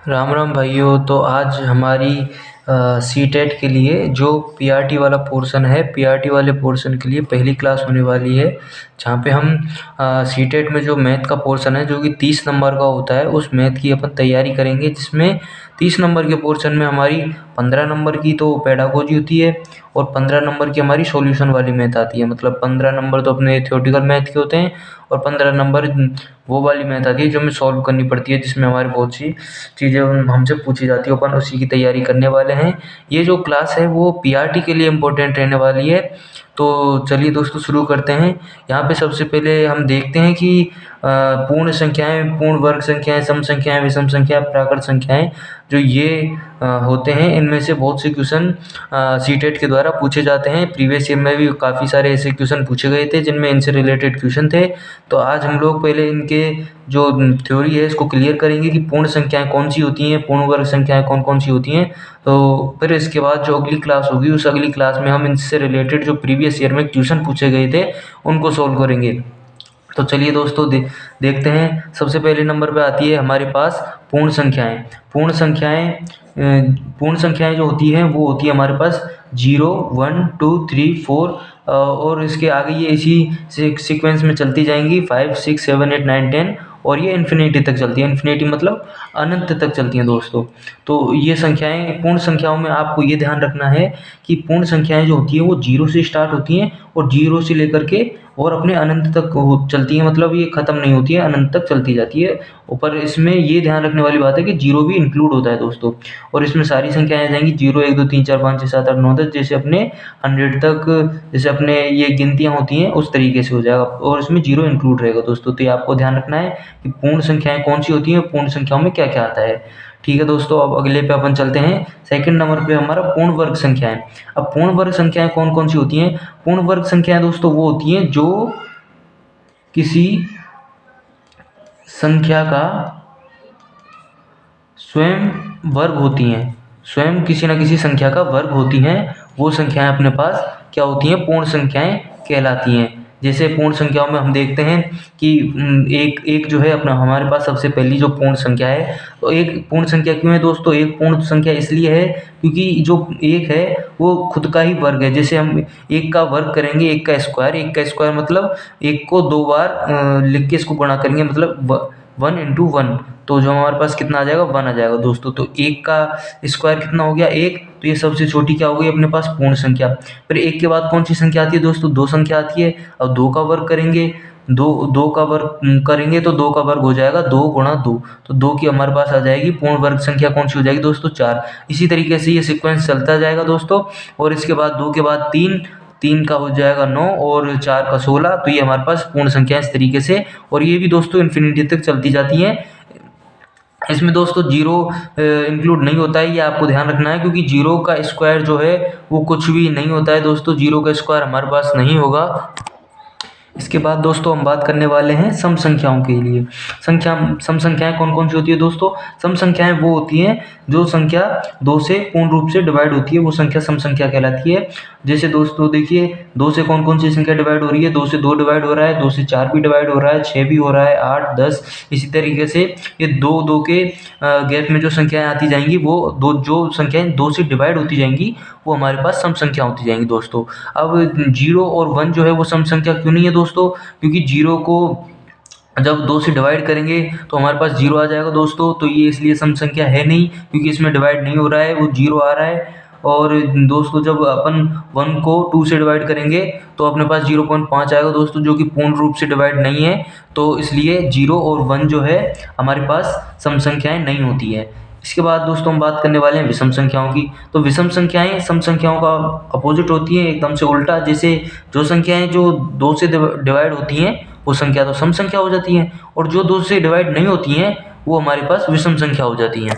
राम राम भाइयों। तो आज हमारी सी टेट के लिए जो पीआरटी वाला पोर्शन है, पीआरटी वाले पोर्शन के लिए पहली क्लास होने वाली है, जहाँ पे हम सी टेट में जो मैथ का पोर्शन है जो कि 30 नंबर का होता है, उस मैथ की अपन तैयारी करेंगे, जिसमें 30 नंबर के पोर्शन में हमारी 15 नंबर की तो पेडागोजी होती है और 15 नंबर की हमारी सॉल्यूशन वाली मैथ आती है। मतलब 15 नंबर तो अपने थ्योरेटिकल मैथ के होते हैं और 15 नंबर वो वाली मैथ आती है जो हमें सॉल्व करनी पड़ती है, जिसमें हमारी बहुत सी चीज़ें हमसे पूछी जाती है। अपन उसी की तैयारी करने वाले हैं। ये जो क्लास है वो पीआरटी के लिए इम्पोर्टेंट रहने वाली है। तो चलिए दोस्तों शुरू करते हैं। यहाँ पे सबसे पहले हम देखते हैं कि पूर्ण संख्याएं, पूर्ण वर्ग संख्याएं, सम संख्याएं, विषम संख्याएं, प्राकृत संख्याएं, जो ये होते हैं, इनमें से बहुत से क्वेश्चन सी टेट के द्वारा पूछे जाते हैं। प्रीवियस ईयर में भी काफ़ी सारे ऐसे क्वेश्चन पूछे गए थे जिनमें इनसे रिलेटेड क्वेश्चन थे। तो आज हम लोग पहले इनके जो थ्योरी है इसको क्लियर करेंगे कि पूर्ण संख्याएं कौन सी होती हैं, पूर्ण वर्ग संख्याएं कौन कौन सी होती हैं। तो फिर इसके बाद जो अगली क्लास होगी, उस अगली क्लास में हम इनसे रिलेटेड जो प्रीवियस ईयर में क्वेश्चन पूछे गए थे उनको सॉल्व करेंगे। तो चलिए दोस्तों देखते हैं। सबसे पहले नंबर पे आती है हमारे पास पूर्ण संख्याएं। पूर्ण संख्याएं जो होती हैं वो होती है हमारे पास 0, 1, 2, 3, 4 और इसके आगे ये इसी सीक्वेंस में चलती जाएंगी 5, 6, 7, 8, 9, 10 और ये इन्फिनिटी तक चलती है। इन्फिनिटी मतलब अनंत तक चलती हैं दोस्तों। तो ये संख्याएं, पूर्ण संख्याओं में आपको ये ध्यान रखना है कि पूर्ण संख्याएं जो होती हैं वो 0 से स्टार्ट होती हैं और 0 से लेकर के और अपने अनंत तक चलती है। मतलब ये ख़त्म नहीं होती है, अनंत तक चलती जाती है। ऊपर इसमें ये ध्यान रखने वाली बात है कि 0 भी इंक्लूड होता है दोस्तों। और इसमें सारी संख्याएं आ जाएंगी 0, 1, 2, 3, 4, 5, 6, 7, 8, 9, 10, जैसे अपने 100 तक, जैसे अपने ये गिनतियाँ होती हैं उस तरीके से हो जाएगा और इसमें 0 इंक्लूड रहेगा दोस्तों। तो ये आपको ध्यान रखना है कि पूर्ण संख्याएं कौन सी होती हैं, पूर्ण संख्याओं में क्या क्या आता है। ठीक है दोस्तों, अब अगले पे अपन चलते हैं। सेकंड नंबर पे हमारा पूर्ण वर्ग संख्याएं। अब पूर्ण वर्ग संख्याएं कौन कौन सी होती हैं? पूर्ण वर्ग संख्याएं दोस्तों वो होती हैं जो किसी संख्या का स्वयं वर्ग होती हैं, स्वयं किसी न किसी संख्या का वर्ग होती हैं, वो संख्याएं अपने पास क्या होती हैं? पूर्ण संख्याएं कहलाती हैं। जैसे पूर्ण संख्याओं में हम देखते हैं कि एक जो है अपना हमारे पास सबसे पहली जो पूर्ण संख्या है, तो एक पूर्ण संख्या क्यों है दोस्तों? एक पूर्ण संख्या इसलिए है क्योंकि जो एक है वो खुद का ही वर्ग है। जैसे हम एक का वर्ग करेंगे, एक का स्क्वायर मतलब एक को 2 बार लिख के इसको गुणा करेंगे, मतलब 1 इंटू 1, तो जो हमारे पास कितना आ जाएगा? 1 आ जाएगा दोस्तों। तो एक का स्क्वायर कितना हो गया? 1। तो ये सबसे छोटी क्या हो गई अपने पास? पूर्ण संख्या। फिर एक के बाद कौन सी संख्या आती है दोस्तों? 2 संख्या आती है। अब 2 का वर्ग करेंगे, 2 का वर्ग करेंगे तो 2 का वर्ग हो जाएगा 2 गुणा 2, तो 2 की हमारे पास आ जाएगी पूर्ण वर्ग संख्या कौन सी हो जाएगी दोस्तों? 4। इसी तरीके से ये सीक्वेंस चलता जाएगा दोस्तों। और इसके बाद 2 के बाद 3 का हो जाएगा 9 और 4 का 16। तो ये हमारे पास पूर्ण संख्या इस तरीके से, और ये भी दोस्तों इन्फिनिटी तक चलती जाती हैं। इसमें दोस्तों 0 इंक्लूड नहीं होता है, ये आपको ध्यान रखना है, क्योंकि 0 का स्क्वायर जो है वो कुछ भी नहीं होता है दोस्तों। 0 का स्क्वायर हमारे पास नहीं होगा। इसके बाद दोस्तों हम बात करने वाले हैं सम संख्याओं के लिए। सम संख्याएं कौन कौन सी होती है दोस्तों? सम संख्याएं वो होती हैं जो संख्या 2 से पूर्ण रूप से डिवाइड होती है, वो संख्या सम संख्या कहलाती है। जैसे दोस्तों देखिए, 2 से कौन कौन सी संख्या डिवाइड हो रही है? 2 से 2 डिवाइड हो रहा है, 2 से 4 भी डिवाइड हो रहा है, 6 भी हो रहा है, 8, 10। इसी तरीके से ये 2 के गैप में जो संख्याएं आती जाएंगी, वो जो संख्याएं 2 से डिवाइड होती जाएंगी वो हमारे पास सम संख्या होती जाएंगी दोस्तों। अब 0 और 1 जो है वो सम संख्या क्यों नहीं है दोस्तों? क्योंकि 0 को जब 2 से डिवाइड करेंगे तो हमारे पास 0 आ जाएगा दोस्तों। तो ये इसलिए सम संख्या है नहीं, क्योंकि इसमें डिवाइड नहीं हो रहा है, वो 0 आ रहा है। और दोस्तों जब अपन 1 को 2 से डिवाइड करेंगे तो अपने पास 0.5 आएगा दोस्तों, जो कि पूर्ण रूप से डिवाइड नहीं है। तो इसलिए 0 और 1 जो है हमारे पास सम संख्याएं नहीं होती है। इसके बाद दोस्तों हम बात करने वाले हैं विषम संख्याओं की। तो विषम संख्याएं सम संख्याओं का अपोजिट होती हैं, एकदम से उल्टा। जैसे जो संख्याएं जो 2 से डिवाइड होती हैं वो संख्या तो सम संख्या हो जाती हैं, और जो 2 से डिवाइड नहीं होती हैं वो हमारे पास विषम संख्या हो जाती हैं।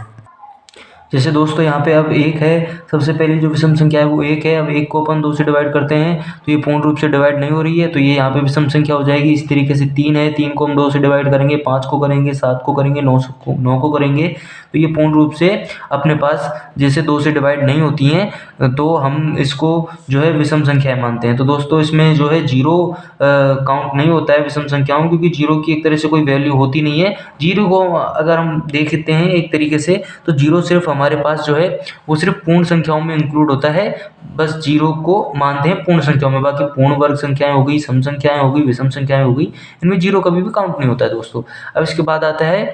जैसे दोस्तों यहाँ पे अब 1 है, सबसे पहली जो विषम संख्या है वो 1 है। अब 1 को अपन 2 से डिवाइड करते हैं तो ये पूर्ण रूप से डिवाइड नहीं हो रही है, तो ये यहाँ पे विषम संख्या हो जाएगी। इस तरीके से 3 है, 3 को हम 2 से डिवाइड करेंगे, 5 को करेंगे, 7 को करेंगे, 9 को करेंगे, तो ये पूर्ण रूप से अपने पास जैसे 2 से डिवाइड नहीं होती हैं, तो हम इसको जो है विषम संख्याएं मानते हैं। तो दोस्तों इसमें जो है 0 काउंट नहीं होता है विषम संख्याओं, क्योंकि 0 की एक तरह से कोई वैल्यू होती नहीं है। 0 को अगर हम देखते हैं एक तरीके से, तो 0 सिर्फ हमारे पास जो है वो सिर्फ पूर्ण संख्याओं में इंक्लूड होता है। बस 0 को मानते हैं पूर्ण संख्याओं में, बाकी पूर्ण वर्ग संख्याएं हो गई, सम संख्याएं हो गई, विषम संख्याएं हो गई, इनमें 0 कभी भी काउंट नहीं होता है दोस्तों। अब इसके बाद आता है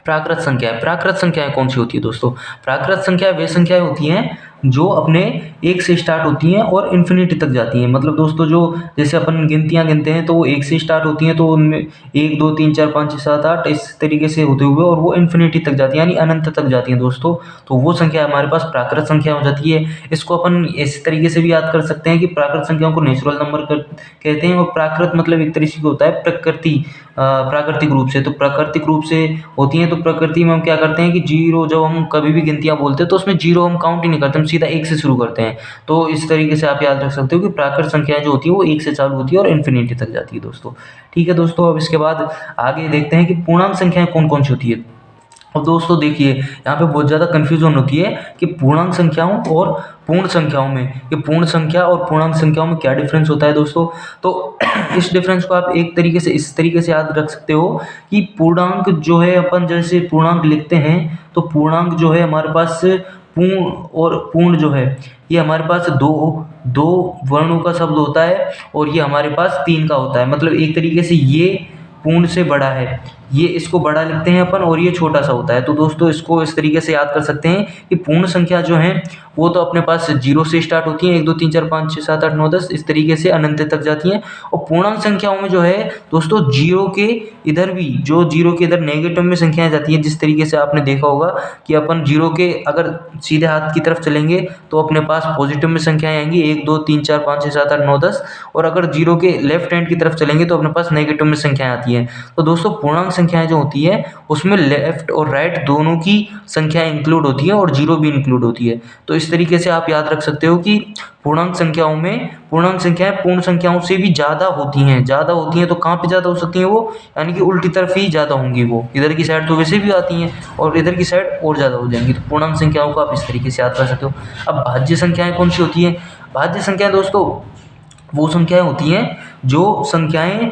प्राकृत संख्याएं। प्राकृत संख्याएं कौन सी होती है दोस्तों? प्राकृत संख्याएं वे संख्याएं होती हैं जो अपने 1 से स्टार्ट होती हैं और इन्फिनिटी तक जाती हैं। मतलब दोस्तों जो जैसे अपन गिनतियां गिनते हैं तो वो 1 से स्टार्ट होती हैं, तो उनमें 1 2 3 4 5 6 7 8 इस तरीके से होते हुए और वो इन्फिनिटी तक जाती है, यानी अनंत तक जाती हैं दोस्तों। तो वो संख्या हमारे पास प्राकृत संख्या हो जाती है। इसको अपन इस तरीके से भी याद कर सकते हैं कि प्राकृत संख्याओं को नेचुरल नंबर कहते हैं, और प्राकृत मतलब एक तरीके से होता है प्रकृति, प्राकृतिक रूप से। तो प्राकृतिक रूप से होती हैं, तो प्रकृति में हम क्या करते हैं कि 0, जब हम कभी भी गिनतियां बोलते हैं तो उसमें 0 हम काउंट ही नहीं करते, हम सीधा 1 से शुरू करते हैं। तो इस तरीके से आप याद रख सकते हो कि प्राकृत संख्याएं जो होती है वो 1 से चालू होती है और इन्फिनिटी तक जाती है दोस्तों। ठीक है दोस्तों, अब इसके बाद आगे देखते हैं कि पूर्णांक संख्याएं कौन कौन सी होती है। अब दोस्तों देखिए यहाँ पे बहुत ज़्यादा कन्फ्यूजन होती है कि पूर्णांक संख्याओं और पूर्ण संख्याओं में, कि पूर्ण संख्या और पूर्णांक संख्याओं में क्या डिफरेंस होता है दोस्तों। तो इस डिफरेंस को आप एक तरीके से इस तरीके से याद रख सकते हो कि पूर्णांक जो है, अपन जैसे पूर्णांक लिखते हैं तो पूर्णांक जो है हमारे पास पूर्ण और पूर्ण जो है ये हमारे पास दो वर्णों का शब्द होता है, और ये हमारे पास 3 का होता है। मतलब एक तरीके से ये पूर्ण से बड़ा है, ये इसको बड़ा लिखते हैं अपन, और ये छोटा सा होता है। तो दोस्तों इसको इस तरीके से याद कर सकते हैं कि पूर्ण संख्या जो है वो तो अपने पास 0 से स्टार्ट होती हैं, 1 2 3 4 5 6 7 8 9 10 इस तरीके से अनंत तक जाती हैं। और पूर्णांक संख्याओं में जो है दोस्तों 0 के इधर भी, जो 0 के इधर नेगेटिव में संख्याएं जाती हैं, जिस तरीके से आपने देखा होगा कि अपन 0 के अगर सीधे हाथ की तरफ चलेंगे तो अपने पास पॉजिटिव में संख्याएं आएंगी 1 2 3 4 5 6 7 8 9 10, और अगर 0 के लेफ्ट हैंड की तरफ चलेंगे तो अपने पास नेगेटिव में संख्याएं आती हैं। तो दोस्तों पूर्णांक संख्याएं जो होती है उसमें लेफ्ट और राइट दोनों की संख्याएं इंक्लूड होती है और 0 भी इंक्लूड होती है। तो इस तरीके से आप याद रख सकते हो कि पूर्णांक संख्याओं में पूर्णांक संख्याएं पूर्ण संख्याओं से भी ज़्यादा होती हैं। ज़्यादा होती हैं तो कहाँ पे ज़्यादा हो सकती हैं वो, यानी कि उल्टी तरफ ही ज़्यादा होंगी वो। इधर की साइड तो वैसे भी आती हैं और इधर की साइड और ज़्यादा हो जाएंगी। तो पूर्णांक संख्याओं को आप इस तरीके से याद कर सकते हो। अब भाज्य संख्याएं कौन सी होती हैं? भाज्य संख्याएं दोस्तों वो संख्याएं होती हैं जो संख्याएं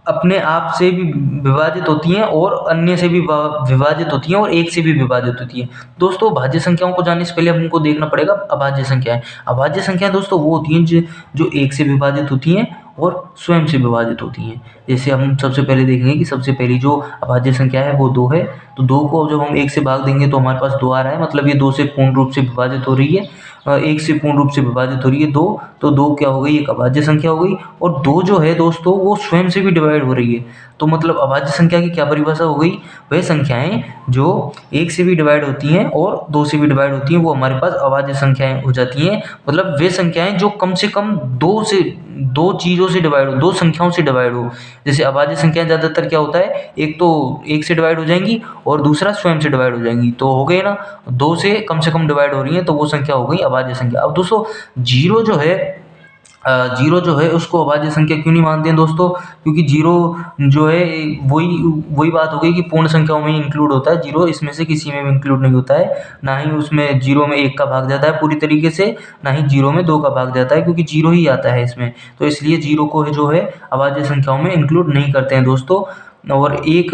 अपने आप से भी विभाजित होती हैं और अन्य से भी विभाजित होती हैं और 1 से भी विभाजित होती हैं। दोस्तों भाज्य संख्याओं को जानने से पहले हमको देखना पड़ेगा अभाज्य संख्याएं। अभाज्य संख्याएं दोस्तों वो होती हैं जो 1 से विभाजित होती हैं और स्वयं से विभाजित होती हैं। जैसे हम सबसे पहले देखेंगे कि सबसे पहली जो अभाज्य संख्या है वो 2 है। तो 2 को जब हम 1 से भाग देंगे तो हमारे पास 2 आ रहा है, मतलब ये 2 से पूर्ण रूप से विभाजित हो रही है, 1 से पूर्ण रूप से विभाजित हो रही है 2, तो 2 क्या हो गई, एक अभाज्य संख्या हो गई। और 2 जो है दोस्तों वो स्वयं से भी डिवाइड हो रही है। तो मतलब अभाज्य संख्या की क्या परिभाषा हो गई, वह संख्याएं जो 1 से भी डिवाइड होती हैं और 2 से भी डिवाइड होती हैं वो हमारे पास अभाज्य संख्याएं हो जाती हैं। मतलब वे संख्याएं जो कम से कम 2 चीज़ों से डिवाइड हो, 2 संख्याओं से डिवाइड हो। जैसे अभाज्य संख्याएं ज़्यादातर क्या होता है, एक तो 1 से डिवाइड हो जाएंगी और दूसरा स्वयं से डिवाइड हो जाएंगी, तो हो गए ना, 2 से कम डिवाइड हो रही हैं तो वो संख्या हो गई अभाज्य संख्या। अब दोस्तों जीरो जो है उसको अभाज्य संख्या क्यों नहीं मानते हैं दोस्तों, क्योंकि जीरो जो है वही बात हो गई कि पूर्ण संख्याओं में इंक्लूड होता है। जीरो इसमें से किसी में भी इंक्लूड नहीं होता है, ना ही उसमें जीरो में 1 का भाग जाता है पूरी तरीके से, ना ही जीरो में 2 का भाग जाता है, क्योंकि जीरो ही आता है इसमें। तो इसलिए जीरो को जो है अभाज्य संख्याओं में इंक्लूड नहीं करते हैं दोस्तों। और 1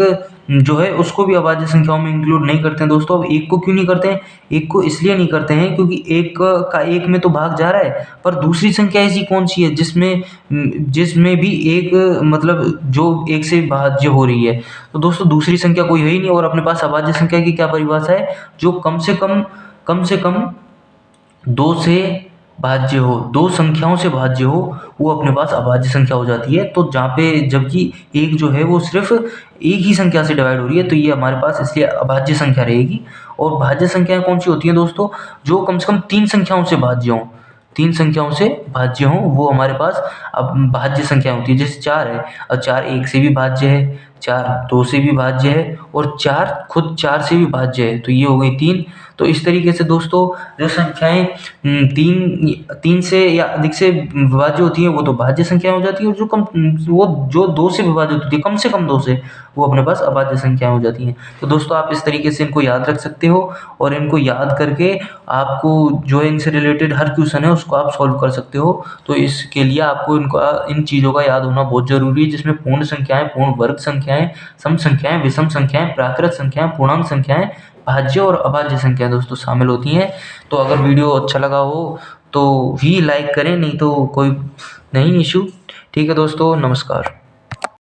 जो है उसको भी अभाज्य संख्याओं में इंक्लूड नहीं करते हैं दोस्तों। अब 1 को क्यों नहीं करते हैं? 1 को इसलिए नहीं करते हैं क्योंकि 1 का 1 में तो भाग जा रहा है, पर दूसरी संख्या ऐसी कौन सी है जिसमें भी 1 मतलब जो 1 से भाज्य हो रही है। तो दोस्तों दूसरी संख्या कोई है ही नहीं। और अपने पास अभाज्य संख्या की क्या परिभाषा है, जो कम से कम 2 से भाज्य हो, 2 संख्याओं से भाज्य हो, वो अपने पास अभाज्य संख्या हो जाती है। तो जहाँ पे जबकि 1 जो है वो सिर्फ एक ही संख्या से डिवाइड हो रही है, तो ये हमारे पास इसलिए अभाज्य संख्या रहेगी। और भाज्य संख्याएं कौन सी होती हैं दोस्तों, जो कम से कम 3 संख्याओं से भाज्य हों, 3 संख्याओं से भाज्य हों, वो हमारे पास अब भाज्य संख्या होती है। जैसे 4 है, और 4 1 से भी भाज्य है, 4 2 से भी भाज्य है, और 4 खुद 4 से भी भाज्य है, तो ये हो गई 3। तो इस तरीके से दोस्तों जो संख्याएँ 3 से या अधिक से विभाज्य होती हैं वो तो भाज्य संख्या हो जाती है, और जो 2 से विभाजित होती है, कम से कम 2 से, वो अपने पास अभाज्य संख्या हो जाती हैं। तो दोस्तों आप इस तरीके से इनको याद रख सकते हो, और इनको याद करके आपको जो इनसे रिलेटेड हर क्वेश्चन है उसको आप सॉल्व कर सकते हो। तो इसके लिए आपको इन चीज़ों का याद होना बहुत ज़रूरी है, जिसमें पूर्ण संख्याएँ, पूर्ण वर्ग संख्याएँ, सम संख्याएँ, विषम संख्याएँ, प्राकृत संख्याएँ, पूर्णांक संख्याएँ, भाज्य और अभाज्य संख्याएँ दोस्तों शामिल होती हैं। तो अगर वीडियो अच्छा लगा हो तो ही लाइक करें, नहीं तो कोई नहीं इशू। ठीक है दोस्तों, नमस्कार।